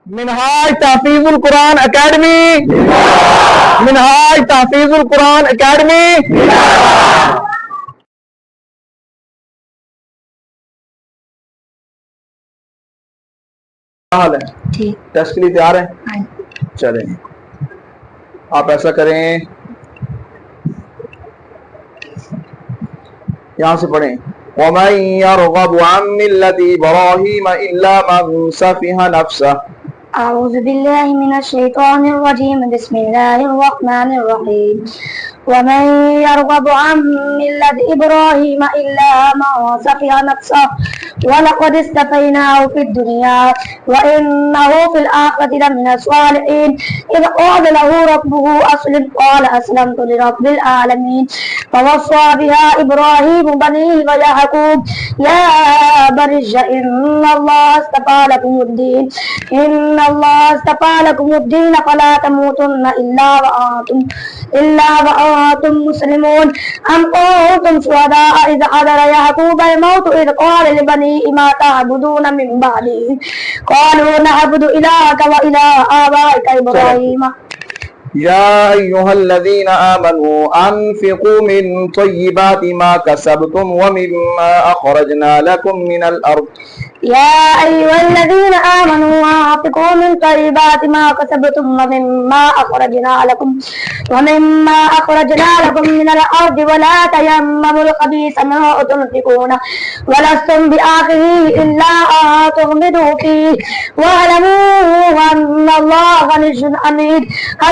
मिनहाज तहफीजुल कुरान एकेडमी, मिनहाज तहफीजुल कुरान एकेडमी। हाल है? ठीक। टेस्ट के लिए तैयार है? चलें, आप ऐसा करें, यहां से पढ़ें। वमन यरगबु अन मिल्लति इब्राहीम इल्ला मन सफिहा नफ्सह। أعوذ بالله من الشيطان الرجيم بسم الله الرحمن الرحيم ومن يرغب عن ملة إبراهيم إلا من سفه نفسه ولقد اصطفيناه في الدنيا وإنه في الآخرة لمن الصالحين إذ قال له ربه أسلم قال أسلمت لرب العالمين فوصى بها إبراهيم بنيه ويعقوب يا بني إن الله اصطفى لكم الدين فلا تموتن إلا وأنتم مسلمون أم كنتم شهداء إذ حضر يعقوب الموت إذ قال لبنيه ما تعبدون من بعده قالوا نعبد إلهك وإله آبائك إبراهيم يا أيها الذين آمنوا أنفقوا من طيبات ما كسبتم ومما أخرجنا لكم من الأرض يا أيها الذين آمنوا أنفقوا من طيبات ما كسبتم ومما أخرجنا لكم من الأرض ولا تيمموا الخبيث منه تنفقون ولستم بآخره إلا أن تغمضوا فيه واعلموا أن الله غني حميد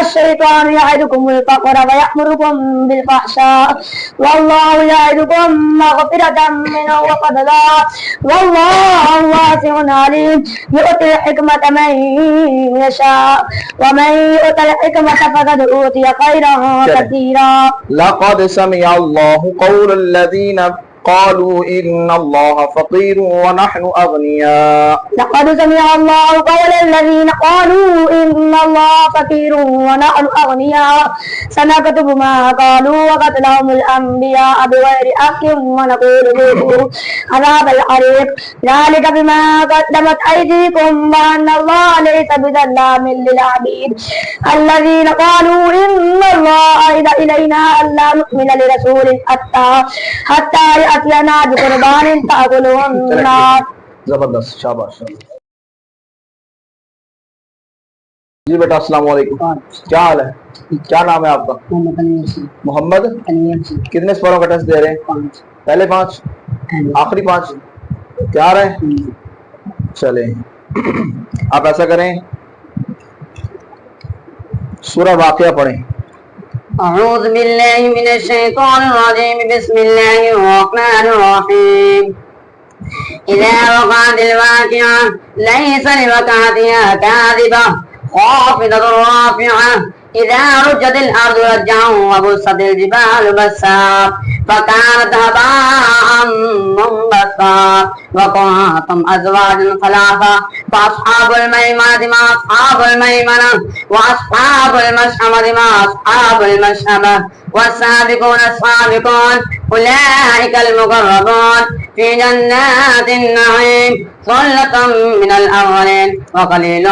الشيطان يعدكم الفقر ويأمركم بالفحشاء والله يعدكم مغفرة منه وفضلا والله واسع عليم يؤتي الحكمة من يشاء ومن يؤت الحكمة فقد أوتي خيرا كثيرا. لقد سمع الله قول الذين قالوا إن الله فقير ونحن أغنياء. لقد سمع الله قول الذين قالوا إن الله فقير ونحن أغنياء سنكتب ما قالوا وقتلهم الأنبياء بغير حق ونقول ذوقوا عذاب الحريق ذلك بما قدمت أيديكم وأن الله ليس بظلام للعبيد الذين قالوا إن الله عهد إلينا ألا نؤمن لرسول حتى أتينا بقربان تأكله النار. जबरदस्त, शाबाश। जी बेटा, अस्सलाम वालेकुम, क्या हाल है? क्या नाम है आपका? मोहम्मद। कितने सवालों का टेस्ट दे रहे हैं? 5। पहले 5, आखिरी 5 तैयार है? चले, आप ऐसा करें, सूरह वाक़िया पढ़ें। أعوذ بالله من الشيطان الرجيم بسم الله الرحمن الرحيم إذا وقعت الواقعة ليس لوقعتها كاذبة خافضة رافعة إذا رجت الأرض رجعا وبست الجبال بسا فكانت هباء منبثا وكنتم أزواجا ثلاثة فأصحاب الميمنة ما أصحاب الميمنة وأصحاب المشأمة ما أصحاب المشأمة والسابقون السابقون أولئك المقربون في جنات النعيم ثلة من الأولين وقليل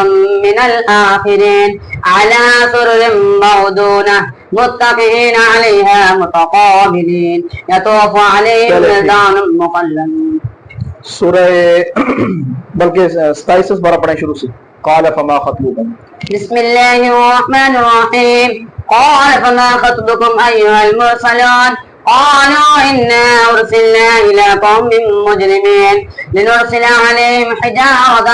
من الآخرين على سرر موضونة متكئين عليها متقابلين يطوف عليهم ولدان مخلدون. सूरह बल्कि 27 बार पढ़ें शुरू से। قال فما خطبكم. بسم الله الرحمن الرحيم قال فما خطبكم أيها المرسلون قالوا إنا أرسلنا إلى قوم مجرمين لنرسل عليهم حجارة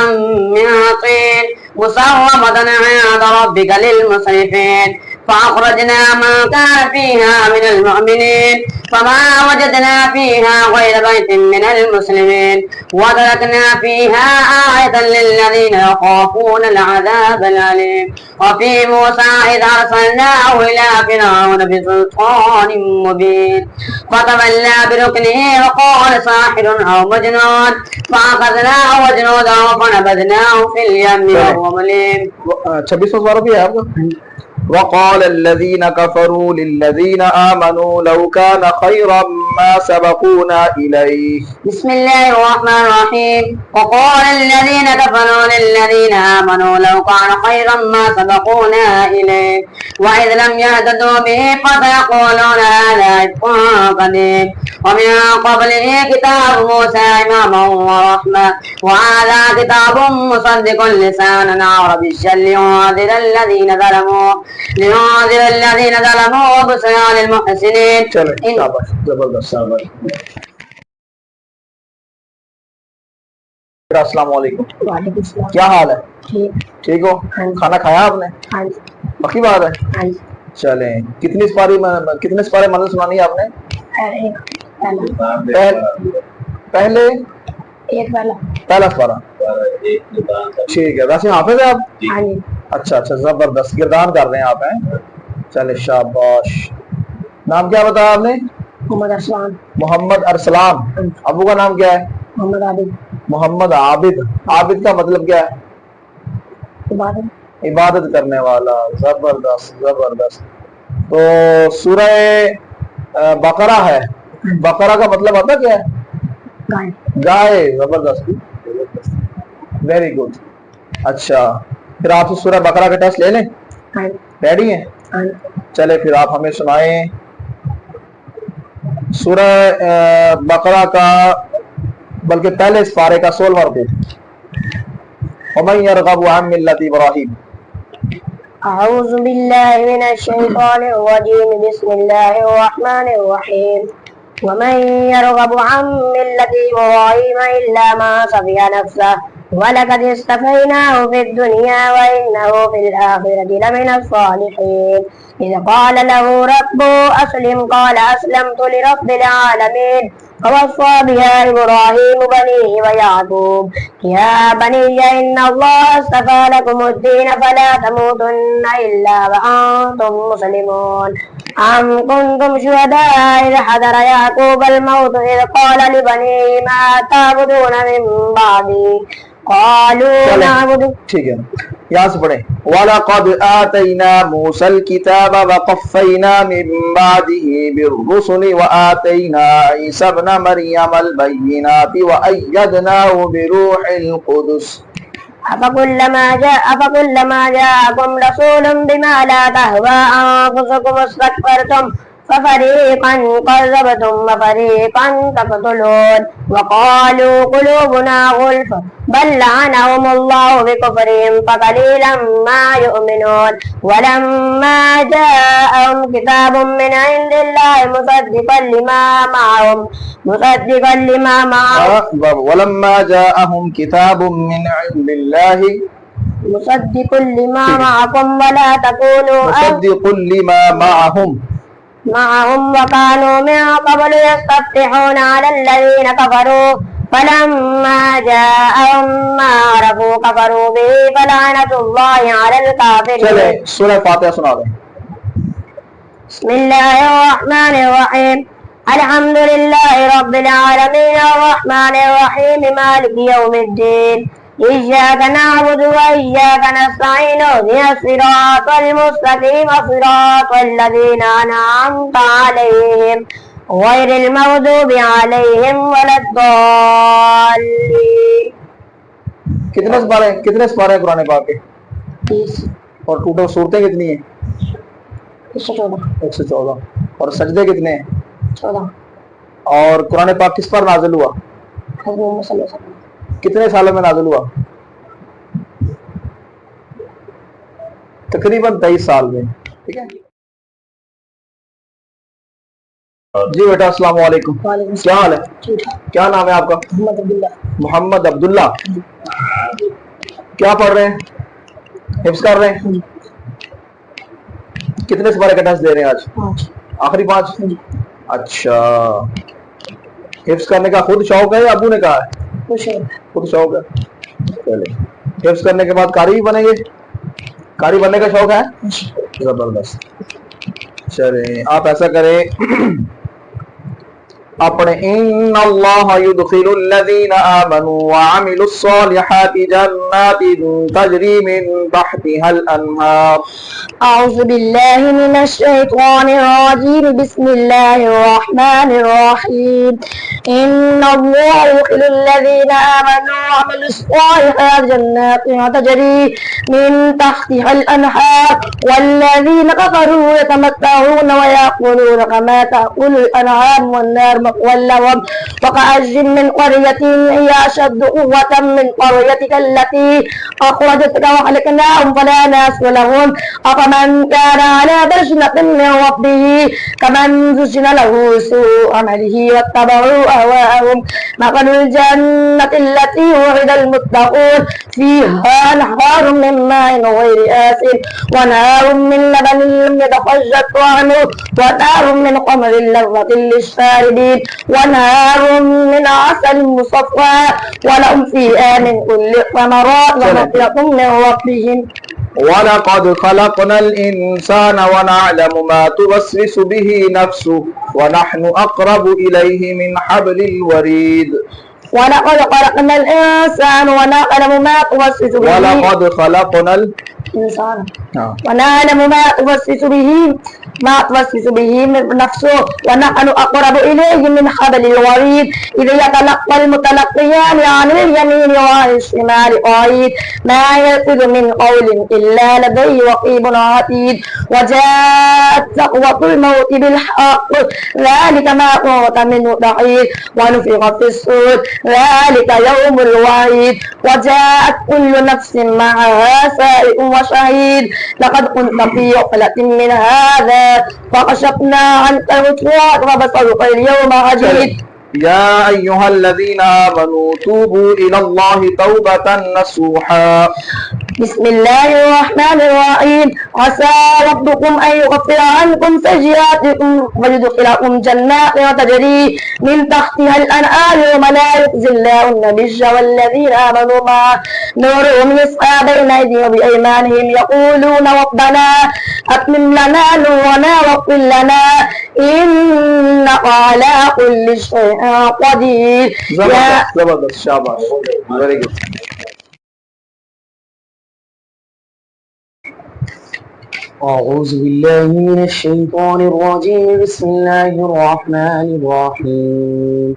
من طين مسومة عند ربك للمسرفين فأخرجنا من كان فيها من المؤمنين فما وجدنا فيها غير بيت من المسلمين وتركنا فيها آية للذين يخافون العذاب الأليم وفي موسى إذ أرسلناه إلى فرعون بسلطان مبين فتولى بركنه وقال ساحر أو مجنون فأخذناه وجنوده فنبذناه في اليم وهو مليم. 26 बार भी है आपका। وقال الذين كفروا للذين آمنوا لو كان خيرا मिम्मा सबक़ूना इलैहि। बिस्मिल्लाहिर्रहमानिर्रहीम। वक़ाल अल्लज़ीना कफ़रू लिल्लज़ीना आमनू लौ काना ख़ैरन मा सबक़ूना इलैहि व इज़ लम यहतदू बिही फ़सयक़ूलूना हाज़ा इफ़्कुन क़दीम व मिन क़ब्लिही किताबु मूसा इमामन व रहमह व हाज़ा किताबुन मुसद्दिक़ुन लिसानन अरबिय्यन लियुनज़िरा अल्लज़ीना ज़लमू व बुशरा लिल मुहसिनीन। चलो शाबाश, जबरदस्त, शाबाश। अस्सलाम वालेकुम। वालेकुम सलाम। क्या हाल है? ठीक। ठीक हो? हाँ जी। खाना खाया आपने? हाँ जी। पक्की बात है? हाँ जी। चले, कितने पारे मंजिल सुनानी है आपने? एक पहला। पहले एक पहला। पहला पारा। ठीक है, वैसे हाफिज है आप? हाँ जी। अच्छा अच्छा, जबरदस्त, गिरदान कर रहे हैं आप हैं। चले शाबाश। नाम क्या बताया आपने? मोहम्मद अरसलान। मोहम्मद अरसलान। अबू का नाम क्या है? मोहम्मद आबिद। मोहम्मद आबिद। आबिद का मतलब क्या है? इबादत। इबादत करने वाला। जबरदस्त जबरदस्त। तो सूरह बकरा है, बकरा का मतलब आता क्या है? गाय। गाय। जबरदस्त, वेरी गुड। अच्छा, फिर आपसे सूरह बकरा का टेस्ट ले लें? हाँ। रेडी हैं? हाँ। चले फिर आप हमें सुनाएं सूरह बकरा का, बल्कि पहले इस पारे का 16वां रुकू। वमन यरगबु अन मिल्लति इब्राहीम। अऊज़ु बिल्लाहि मिनश शैतानिर रजीम। बिस्मिल्लाहिर रहमानिर रहीम। वमन यरगबु अन मिल्लति इब्राहीम इल्ला मन सफ़िह नफ्सहु वलक़द इस्तफ़ैनाहु फ़िद दुनिया व इन्नहु फ़िल आख़िरति लमिनस सालिहीन। इज़ क़ाल लहु रब्बुहु अस्लिम क़ाल अस्लमतु लिरब्बिल आलमीन। ववस्सा बिहा इब्राहीम बनीहि व याक़ूब या बनिय्य इन्नल्लाह अस्तफ़ा लकुमुद्दीन फला तमूतुन्ना इल्ला व अंतुम मुस्लिमून। अम कुन्तुम शुहदाअ इज़ हदर याक़ूबल मौत इज़ क़ाल लिबनीहि मा ताबुदून मिन बादी क़ालू नअबुदु। ठीक है, यहाँ से पढ़े। वलक़द आतैना मूसल किताब व क़फ़्फ़ैना मिन बादिही बिर्रुसुलि व आतैना ईसा इब्न मरियमल बय्यिनाति व अय्यदनाहु बिरूहिल क़ुदुस। अफ़कुल्लमा जाअकुम रसूलुम बिमा ला तहवा अन्फुसुकुम इस्तकबरतुम फफ़रीक़न कज़्ज़बतुम व फ़रीक़न तक़्तुलून वक़ालू क़ुलूबुना गुल्फ़ बल लअनहुमुल्लाहु बिकुफ़्रिहिम फ़क़लीलन मा युमिनून। वलम्मा जाअहुम किताबुम मिन इंदिल्लाहि मुसद्दिक़न लिमा मअहुम वलम्मा जाअहुम किताबुम मिन इंदिल्लाहि मुसद्दिक़ुन लिमा मअकुम वला तकूनू मुसद्दिक़ुन लिमा मअहुम वकानू मिन क़ब्लु यस्तफ़्तिहूना अलल्लज़ीना कफ़रू फलम्मा जाअहुम मा अरफ़ू कफ़रू बिही फ़लअनतुल्लाहि अलल काफ़िरीन। चले सूरह फातिहा सुना दें। बिस्मिल्लाहिर्रहमानिर्रहीम। अल्हम्दुलिल्लाहि रब्बिल आलमीन अर्रहमानिर्रहीम मालिकि यौमिद्दीन इय्याका नअबुदु व इय्याका नस्तईन इहदिनस सिरातल मुस्तक़ीम सिरातल लज़ीना अनअमता अलैहिम गैरिल मग़दूबि अलैहिम वलद्दाल्लीन। कितने पारे कुरान पाक के? 30। और टोटल सूरतें कितनी है? 114। 114। और सजदे कितने हैं? 14। और कुरान पाक किस पर नाजिल हुआ? हज़रत मोहम्मद सल्लल्लाहु अलैहि वसल्लम। कितने सालों में नाजिल हुआ? तकरीबन 23 साल में। ठीक है जी बेटा, अस्सलाम वालेकुम। क्या हाल है? क्या नाम है आपका? मोहम्मद अब्दुल्ला। मोहम्मद अब्दुल्ला। क्या पढ़ रहे हैं? हिफ्ज़ कर रहे हैं? कितने पारे का टेस्ट दे रहे हैं आज? 5। आखिरी 5? अच्छा, हिफ्ज़ करने का खुद शौक है या अबू ने कहा है? खुद शौक है। चले, हिफ्ज़ करने के बाद कारी भी बनेंगे? कारी बनने का शौक है? जबरदस्त। चले, आप ऐसा करें, अपने इन्नल्लाह युदखिलुल्लज़ीना आमनू व अमिलुस्सॉलिहाति जन्नातिन तजरी मिन तहतिहल अन्हार। أعوذ بالله من الشيطان الرجيم بسم الله الرحمن الرحيم إن الله يدخل الذين آمنوا وعملوا الصالحات جنات تجري من تحتها الأنهار والذين كفروا يتمتعون ويأكلون كما تأكل الأنعام والنار مثوى لهم وكأي من قرية هي أشد قوة من قريتك التي أخرجتك وأهلكناهم فلا ناصر لهم أفمن كان على بشرة من ربه كمن زين له سوء عمله واتبعوا أهواءهم مثل الجنة التي وعد المتقون فيها أنهار من ماء غير آسن ونهار من لبن لم يتفجر طعمه ونهار من خمر لذة للشاربين ونهار من عسل مصفى ولهم فيها من كل الثمرات ومغفرة من ربهم वलक़द खलक़नल इंसान व नअलमु मा तुवस्विसु बिही नफ्सुहु व नहनु अक़रबु इलैहि मिन हब्लिल वरीद। ولقد خلقنا الإنسان ونعلم ما توسوس به ولقد خلقنا الإنسان ونعلم ما توسوس به نفسه ونحن أقرب إليه من حبل الوريد إذ يتلقى المتلقيان عن اليمين وعن الشمال قعيد ما يلفظ من قول إلا لديه رقيب عتيد وجاءت سكرة الموت بالحق ذلك ما كنت منه تحيد ونفخ في الصور ذلك يوم الوعيد وجاءت كل نفس معها سائق وشهيد لقد كنت في غفلة من هذا فكشفنا عنك غطاءك وبصرك اليوم حديد يا أيها الذين آمنوا توبوا إلى الله توبة نصوحا। بسم الله الرحمن الرحيم عسى ربكم أن يغفر عنكم سيئاتكم ويدخلكم جنات تجري من تحتها الأنهار وما لا يخزي الله النبي والذين آمنوا معه نورهم يسعى بين أيديهم وبأيمانهم يقولون ربنا أتمم لنا نورنا واغفر لنا إنك على كل شيء قدير। जबरदस्त शाबाश वेरी गुड। أعوذ بالله من الشيطان الرجيم بسم الله الرحمن الرحيم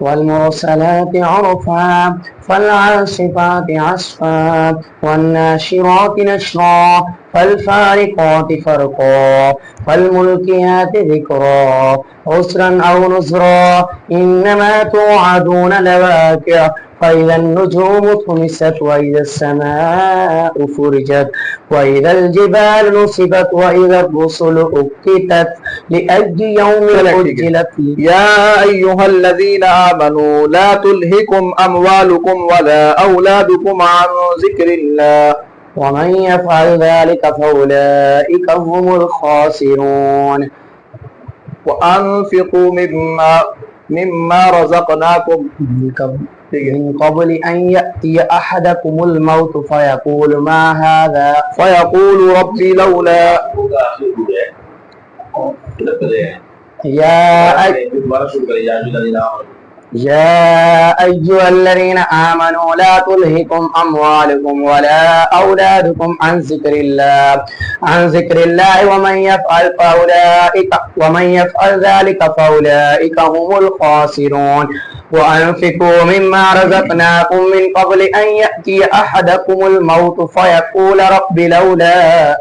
والمرسلات عرفا فالعاصفات عصفا والناشرات نشرا فالفارقات فرقا فالملقيات ذكرا عسرا أو نذرا إنما توعدون لواقع فإذا النجوم طمست وإذا السماء فرجت وإذا الجبال نصبت وإذا الرسل أقتت لأي يوم أجلت يا أيها الذين آمنوا لا تلهكم أموالكم ولا أولادكم عن ذكر الله ومن يفعل ذلك فأولئك هم الخاسرون وأنفقوا مما رزقناكم من قبل أن يأتي أحدكم الموت فيقول ما هذا فيقول ربي لولا يا أيها الذين آمنوا لا تلهكم أموالكم ولا أولادكم عن ذكر الله ومن يفعل ذلك فأولئك هم الخاسرون وأنفقوا مما رزقناكم من قبل أن يأتي أحدكم الموت فيقول رب لولا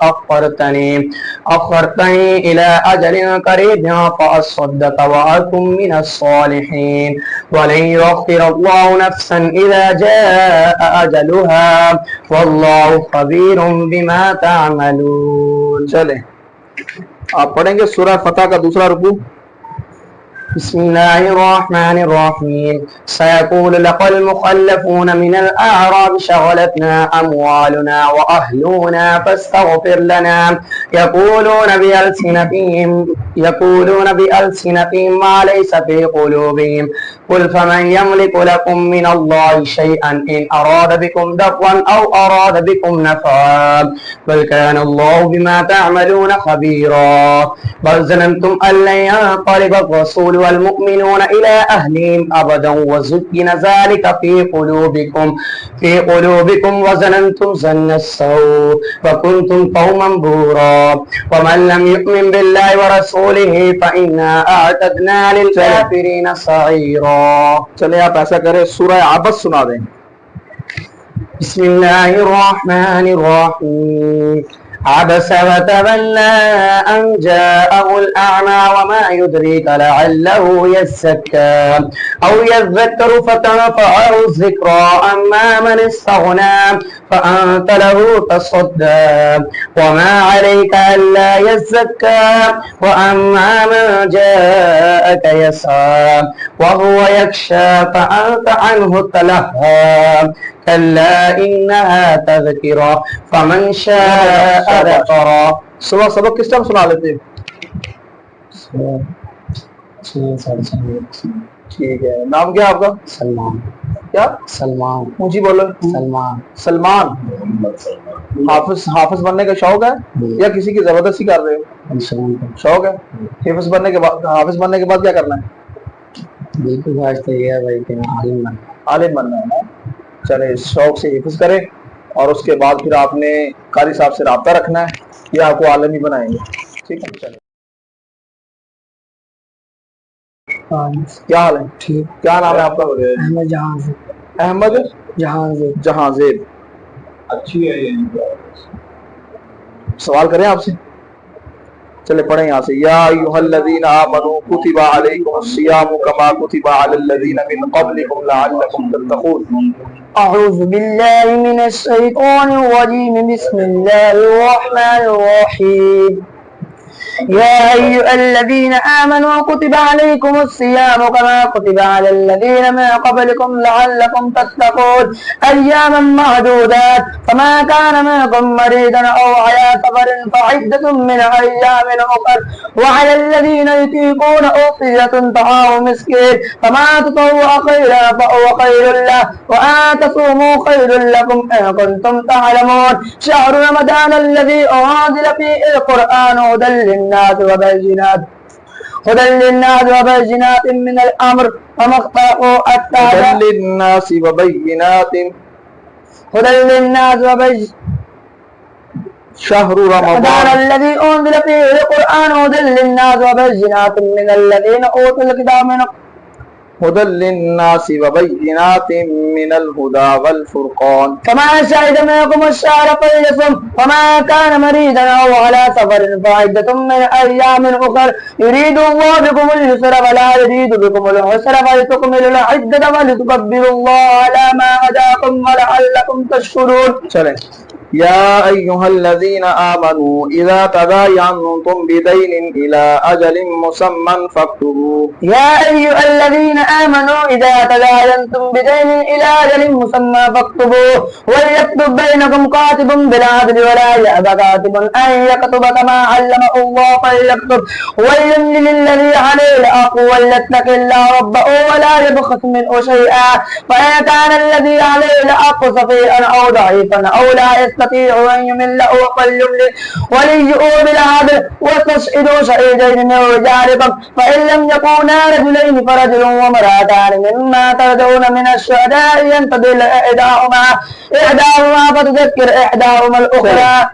أخرتني إلى أجل قريب فأصدق وأكن من الصالحين ولن يؤخر الله نفسا إذا جاء أجلها والله خبير بما تعملون। चले आप पढ़ेंगे सूरह फतह का दूसरा रुकू। بسم الله الرحمن الرحيم سيقول لك المخلفون من الأعراب شغلتنا أموالنا وأهلنا فاستغفر لنا يقولون بألسنتهم يقولون بألسنتهم ما ليس في قلوبهم قل فمن يملك لكم من الله شيئا إن أراد بكم ضرا أو أراد بكم نفعا بل كان الله بما تعملون خبيرا بل ظننتم أن لن ينقلب الرسول والمؤمنون إلى أهلهم أبدا وزين ذلك في قلوبكم وظننتم ظن السوء وكنتم قوما بورا ومن لم يؤمن بالله ورسوله فإنا أعتدنا للكافرين سعيرا. चले आप ऐसा करें, सूरह आबस सुना दें. बिस्मिल्लाहिर्रहमानिर्रहीम. عبس وتولى أن جاءه الأعمى وما يدريك لعله يزكى أو يذكر فتنفعه الذكرى أما من استغنى فأنت له تصدى وما عليك ألا يزكى وأما من جاءك يسعى وهو يخشى فأنت عنه تلهى كلا إنها تذكرة فمن شاء ذكره. सुबह सबक किस टाइम सुना लेते हैं? ठीक है. नाम क्या आपका? सलमान. क्या? सलमान. ऊंची बोलो. सलमान. सलमान. हाफिज बनने का शौक है या किसी की जबरदस्ती कर रहे हो? शौक है. हाफिज बनने के बाद क्या करना है? बिल्कुल आलिम बनना है. चले, शौक से हिफ्ज करें और उसके बाद फिर आपने कारी साहब से राब्ता रखना है, ये आपको आलिम ही बनाएंगे. ठीक है. चले, क्या हाल है? ठीक. क्या नाम है आपका? अहमद जहांज़ेब. अहमद जहांज़ेब. जहांज़ेब. अच्छी है ये. सवाल करें आपसे? चले पढ़े यहाँ से. या अय्युहल्लज़ीना आमनू कुतिबा अलैकुमुस्सियामु कमा कुतिबा अलल्लज़ीना मिन क़ब्लिकुम लअल्लकुम तत्तक़ून. أعوذ بالله من الشيطان الرجيم بسم الله الرحمن الرحيم. يا أيها الذين آمنوا كتب عليكم الصيام كما كتب على الذين من قبلكم لعلكم تتقون أياما معدودات فما كان منكم مريضا أو على سفر فعدة من أيام أخر وعلى الذين يطيقون فدية طعام مسكين فما تطوع خيرا فهو خير له وأن تصوموا خير لكم إن كنتم تعلمون. شهر رمضان الذي أنزل فيه القرآن هدى للناس وبينات من الأمر فما اختلفوا حتى هدى للناس وبينات. شهر رمضان الذي أنزل فيه القرآن هدى للناس وبينات من الذين أوتوا الكتاب من هدى للناس وبينات من الهدى والفرقان. فما شهد منكم الشهر فليصم وما كان مريضا أو على سفر فعدة من أيام أخر يريد الله بكم اليسر ولا يريد بكم العسر ولتكملوا العدة ولتكبروا الله على ما هداكم ولعلكم تشكرون. चलें. या अय्युहल्लज़ीना आमनू इज़ा तदायनतुम बिदैनिन इला अजलिन मुसम्मन फक्तुबू. या अय्युहल्लज़ीना आमनू इज़ा तदायनतुम बिदैनिन इला अजलिन मुसम्मन फक्तुबू वलयक्तुब बैनकुम कातिबुन बिल अदल वला यअब कातिबुन अन यक्तुब कमा अल्लमहु अल्लाह फलयक्तुब वयन लिल्लज़ी अलैहि अलहक़ वलयत्तक़िल्लाह रब्बहु वला यबख़स मिनहु शैआ फ़इन कान अल्लज़ी अलैहि अलहक़ सफ़ीअन अव ضعيفا أو لا يستطيع أن يمل فليملل وليؤمن بالعدل واستشهدوا شهيدين من رجالكم فإن لم يكونا رجلين فرجل وامرأتان مما ترضون من الشهداء أن تضل إحداهما فتذكر إحداهما الأخرى.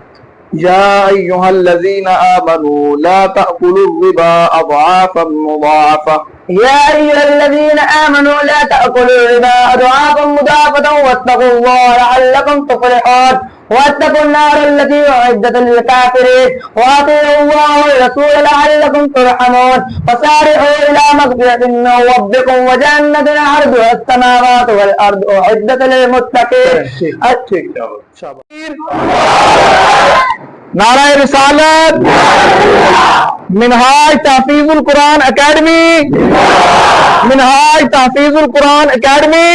يا أيها الذين آمنوا لا تأكلوا الربا أضعافا مضاعفة. يا أيها الذين آمنوا لا تأكلوا الربا أضعافا مضاعفة واتقوا الله لعلكم تفلحون. واتقوا النار التي أعدت للكافرين وأطيعوا الله والرسول لعلكم ترحمون. وسارعوا إلى مغفرة من ربكم وجنة عرضها السماوات والأرض أعدت للمتقين. नाराए रिसालत. मिनहाज तहफीजुल कुरान एकेडमी. मिनहाज तहफीजुल कुरान एकेडमी.